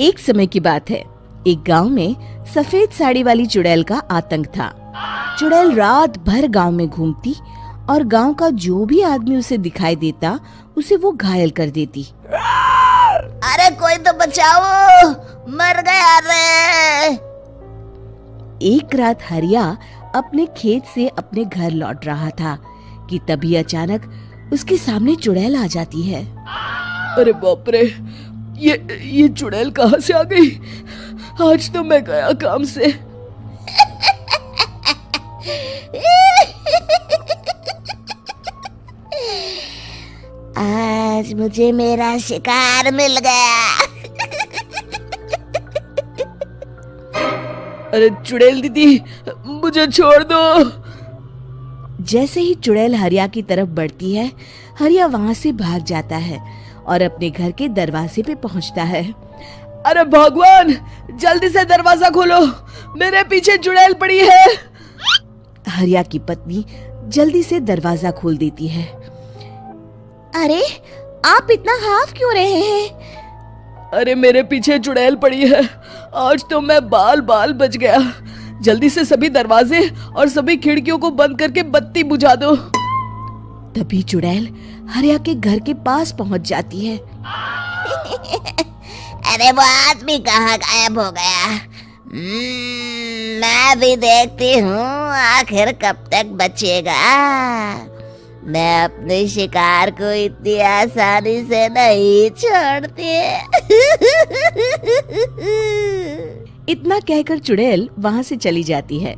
एक समय की बात है। एक गांव में सफेद साड़ी वाली चुड़ैल का आतंक था। चुड़ैल रात भर गांव में घूमती और गांव का जो भी आदमी उसे दिखाई देता उसे वो घायल कर देती। अरे कोई तो बचाओ, मर गया रे। एक रात हरिया अपने खेत से अपने घर लौट रहा था कि तभी अचानक उसके सामने चुड़ैल आ जाती है। अरे बाप रे, ये चुड़ैल कहाँ से आ गई? आज तो मैं गया काम से। आज मुझे मेरा शिकार मिल गया। अरे चुड़ैल दीदी, मुझे छोड़ दो। जैसे ही चुड़ैल हरिया की तरफ बढ़ती है, हरिया वहाँ से भाग जाता है और अपने घर के दरवाजे पे पहुँचता है। अरे भगवान, जल्दी से दरवाजा खोलो, मेरे पीछे चुड़ैल पड़ी है। हरिया की पत्नी जल्दी से दरवाजा खोल देती है। अरे आप इतना हाफ क्यों रहे हैं? अरे मेरे पीछे चुड़ैल पड़ी है, आज तो मैं बाल बाल बच गया। जल्दी से सभी दरवाजे और सभी खिड़कियों को बंद करके बत्ती बुझा दो। तभी चुड़ैल हरिया के घर के पास पहुंच जाती है। अरे वो आदमी कहाँ गायब हो गया? मैं भी देखती हूँ आखिर कब तक बचेगा। मैं अपने शिकार को इतनी आसानी से नहीं छोड़ती। इतना कहकर चुड़ैल वहां से चली जाती है।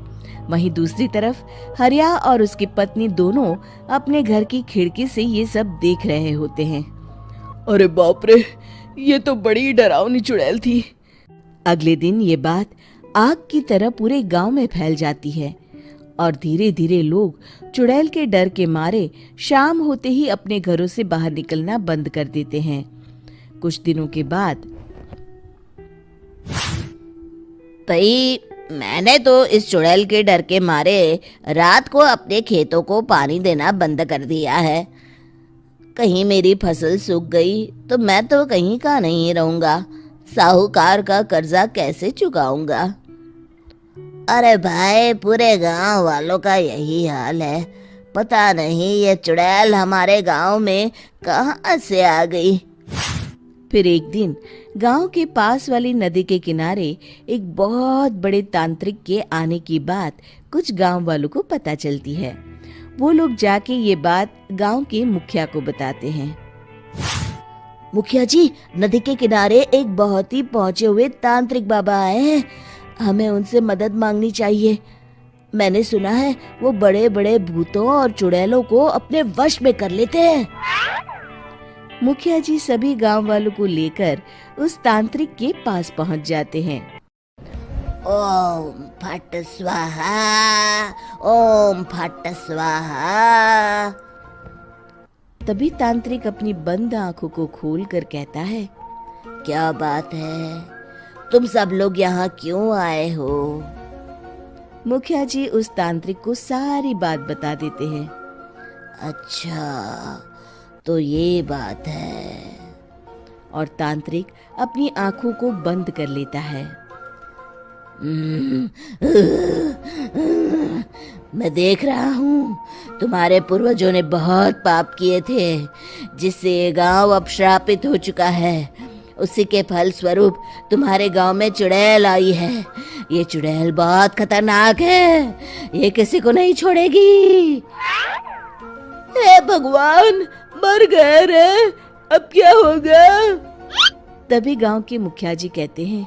वहीं दूसरी तरफ हरिया और उसकी पत्नी दोनों अपने घर की खिड़की से ये सब देख रहे होते हैं। अरे बाप रे, ये तो बड़ी डरावनी चुड़ैल थी। अगले दिन ये बात आग की तरह पूरे गांव में फैल जाती है और धीरे धीरे लोग चुड़ैल के डर के मारे शाम होते ही अपने घरों से बाहर निकलना बंद कर देते हैं। कुछ दिनों के बाद भाई, मैंने तो इस चुड़ैल के डर के मारे रात को अपने खेतों को पानी देना बंद कर दिया है। कहीं मेरी फसल सूख गई तो मैं तो कहीं का नहीं रहूंगा। साहूकार का कर्जा कैसे चुकाऊंगा? अरे भाई, पूरे गांव वालों का यही हाल है। पता नहीं ये चुड़ैल हमारे गांव में कहां से आ गई। फिर एक दिन गांव के पास वाली नदी के किनारे एक बहुत बड़े तांत्रिक के आने की बात कुछ गांव वालों को पता चलती है। वो लोग जाके ये बात गांव के मुखिया को बताते हैं। मुखिया जी, नदी के किनारे एक बहुत ही पहुंचे हुए तांत्रिक बाबा आए हैं। हमें उनसे मदद मांगनी चाहिए। मैंने सुना है वो बड़े बड़े भूतों और चुड़ैलों को अपने वश में कर लेते हैं। मुखिया जी सभी गांव वालों को लेकर उस तांत्रिक के पास पहुंच जाते हैं। ओम फट स्वाहा, ओम फट स्वाहा। तभी तांत्रिक अपनी बंद आंखों को खोलकर कहता है, क्या बात है? तुम सब लोग यहाँ क्यों आए हो? मुखिया जी उस तांत्रिक को सारी बात बता देते हैं। अच्छा, तो ये बात है। और तांत्रिक अपनी आंखों को बंद कर लेता है। मैं देख रहा हूँ तुम्हारे पूर्वजों ने बहुत पाप किए थे, जिससे ये गांव अब श्रापित हो चुका है। उसी के फल स्वरूप तुम्हारे गांव में चुड़ैल आई है। ये चुड़ैल बहुत खतरनाक है, ये किसी को नहीं छोड़ेगी। हे भगवान, मर गए रे, अब क्या होगा? तभी गांव के मुखिया जी कहते हैं,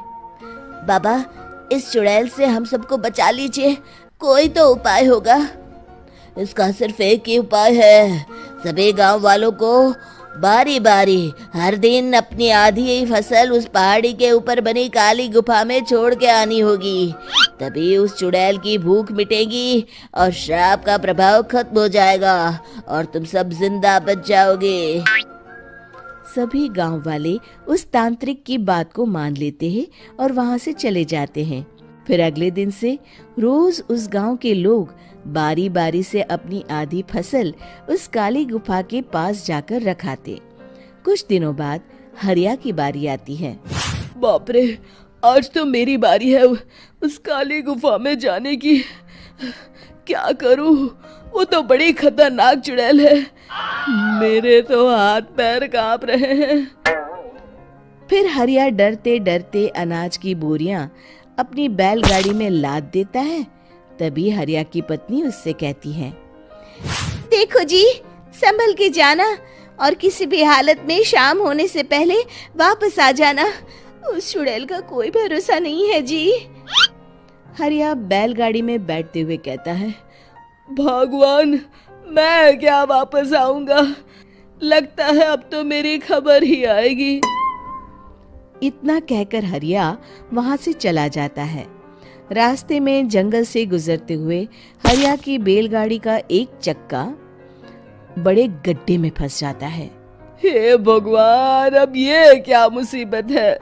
बाबा, इस चुड़ैल से हम सबको बचा लीजिए, कोई तो उपाय होगा। इसका सिर्फ एक ही उपाय है। सभी गांव वालों को बारी बारी हर दिन अपनी आधी फसल उस पहाड़ी के ऊपर बनी काली गुफा में छोड़ के आनी होगी। तभी उस चुड़ैल की भूख मिटेगी और श्राप का प्रभाव खत्म हो जाएगा और तुम सब जिंदा बच जाओगे। सभी गांव वाले उस तांत्रिक की बात को मान लेते हैं और वहां से चले जाते हैं। फिर अगले दिन से रोज उस गांव के लोग बारी बारी से अपनी आधी फसल उस काली गुफा के पास जाकर रखाते। कुछ दिनों बाद हरिया की बारी आती है। बाप रे, आज तो मेरी बारी है उस काली गुफा में जाने की। क्या करूं, वो तो बड़ी खतरनाक चुड़ैल है। मेरे तो हाथ पैर कांप रहे हैं। फिर हरिया डरते डरते अनाज की बोरियां अपनी बैलगाड़ी में लाद देता है। तभी हरिया की पत्नी उससे कहती है, देखो जी, संभल के जाना और किसी भी हालत में शाम होने से पहले वापस आ जाना। उस चुड़ैल का कोई भरोसा नहीं है जी। हरिया बैलगाड़ी में बैठते हुए कहता है, भगवान, मैं क्या वापस आऊंगा? लगता है अब तो मेरी खबर ही आएगी। इतना कहकर हरिया वहां से चला जाता है। रास्ते में जंगल से गुजरते हुए हरिया की बैलगाड़ी का एक चक्का बड़े गड्ढे में फंस जाता है। हे भगवान, अब ये क्या मुसीबत है?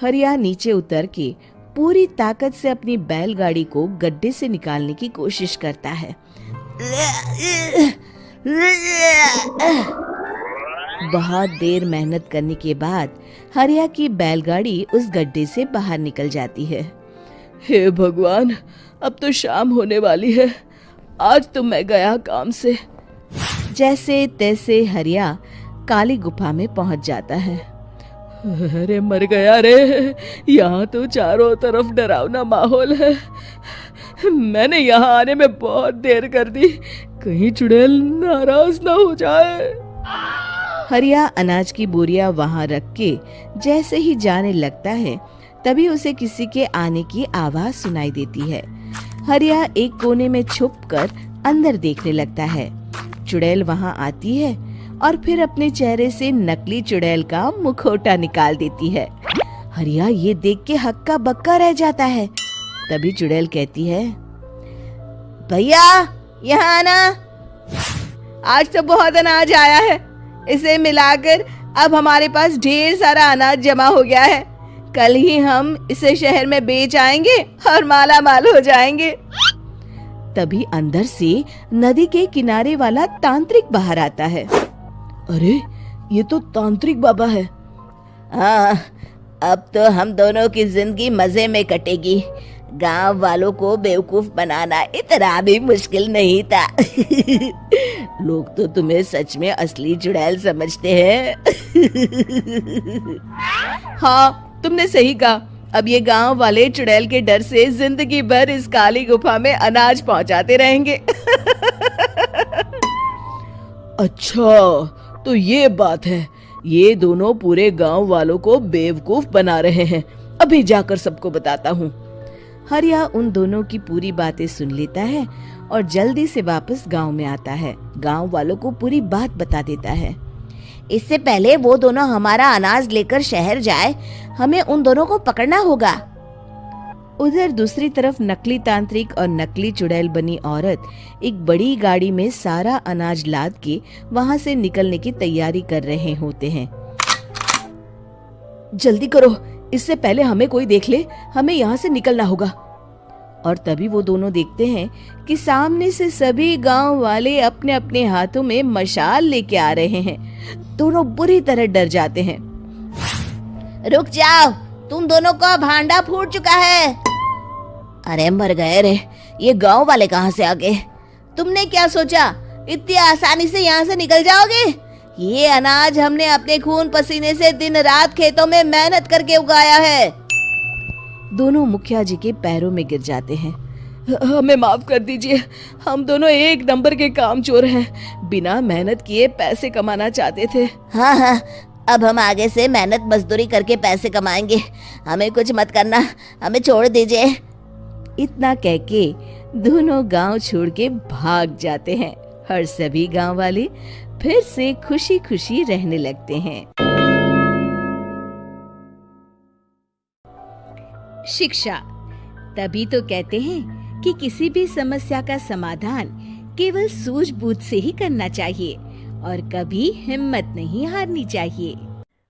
हरिया नीचे उतर के पूरी ताकत से अपनी बैलगाड़ी को गड्ढे से निकालने की कोशिश करता है। बहुत देर मेहनत करने के बाद हरिया की बैलगाड़ी उस गड्ढे से बाहर निकल जाती है। हे भगवान, अब तो शाम होने वाली है। आज तो मैं गया काम से। जैसे तैसे हरिया काली गुफा में पहुंच जाता है। अरे मर गया रे, यहाँ तो चारों तरफ डरावना माहौल है। मैंने यहाँ आने में बहुत देर कर दी, कहीं चुड़ैल नाराज ना हो जाए। हरिया अनाज की बोरियां वहां रख के जैसे ही जाने लगता है, तभी उसे किसी के आने की आवाज सुनाई देती है। हरिया एक कोने में छुपकर अंदर देखने लगता है। चुड़ैल वहां आती है और फिर अपने चेहरे से नकली चुड़ैल का मुखौटा निकाल देती है। हरिया ये देख के हक्का बक्का रह जाता है। तभी चुड़ैल कहती है, भैया यहाँ आना, आज तो बहुत अनाज आया है। इसे मिलाकर अब हमारे पास ढेर सारा अनाज जमा हो गया है। कल ही हम इसे शहर में बेच आएंगे और माला माल हो जाएंगे। तभी अंदर से नदी के किनारे वाला तांत्रिक बाहर आता है। अरे, ये तो तांत्रिक बाबा है। हाँ, अब तो हम दोनों की जिंदगी मजे में कटेगी। गांव वालों को बेवकूफ बनाना इतना भी मुश्किल नहीं था। लोग तो तुम्हें सच में असली चुड़ैल समझते हैं। हाँ, तुमने सही कहा। अब ये गांव वाले चुड़ैल के डर से जिंदगी भर इस काली गुफा में अनाज पहुंचाते रहेंगे। अच्छा, तो ये बात है। ये दोनों पूरे गांव वालों को बेवकूफ बना रहे हैं। अभी जाकर सबको बताता हूँ। हरिया उन दोनों की पूरी बातें सुन लेता है और जल्दी से वापस गांव में आता है। गांव वालों को पूरी बात बता देता है। इससे पहले वो दोनों हमारा अनाज लेकर शहर जाए, हमें उन दोनों को पकड़ना होगा। उधर दूसरी तरफ नकली तांत्रिक और नकली चुड़ैल बनी औरत एक बड़ी गाड़ी में सारा अनाज लाद के वहां से निकलने की तैयारी कर रहे होते हैं। जल्दी करो, इससे पहले हमें कोई देख ले। हमें यहाँ से निकलना होगा। और तभी वो दोनों देखते हैं कि सामने से सभी गांव वाले अपने अपने हाथों में मशाल लेके आ रहे हैं। दोनों बुरी तरह डर जाते हैं। रुक जाओ, तुम दोनों का भांडा फूट चुका है। अरे मर गए रे, ये गांव वाले कहाँ से आ गए? तुमने क्या सोचा इतनी आसानी से यहाँ से निकल जाओगे? ये अनाज हमने अपने खून पसीने से दिन रात खेतों में मेहनत करके उगाया है। दोनों मुखिया जी के पैरों में गिर जाते हैं। हमें माफ कर दीजिए, हम दोनों एक नंबर के कामचोर हैं। बिना मेहनत किए पैसे कमाना चाहते थे। हाँ हाँ, अब हम आगे से मेहनत मजदूरी करके पैसे कमाएंगे। हमें कुछ मत करना, हमें छोड़ दीजिए। इतना कह के दोनों गांव छोड़ के भाग जाते हैं और सभी गांव वाले फिर से खुशी खुशी रहने लगते हैं। शिक्षा, तभी तो कहते हैं कि किसी भी समस्या का समाधान केवल सूझबूझ से ही करना चाहिए और कभी हिम्मत नहीं हारनी चाहिए।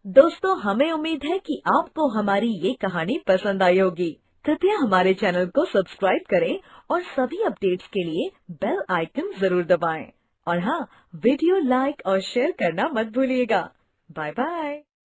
दोस्तों, हमें उम्मीद है कि आपको हमारी ये कहानी पसंद आई होगी। कृपया हमारे चैनल को सब्सक्राइब करें और सभी अपडेट्स के लिए बेल आइकन जरूर दबाएं। और हाँ, वीडियो लाइक और शेयर करना मत भूलिएगा। Bye bye.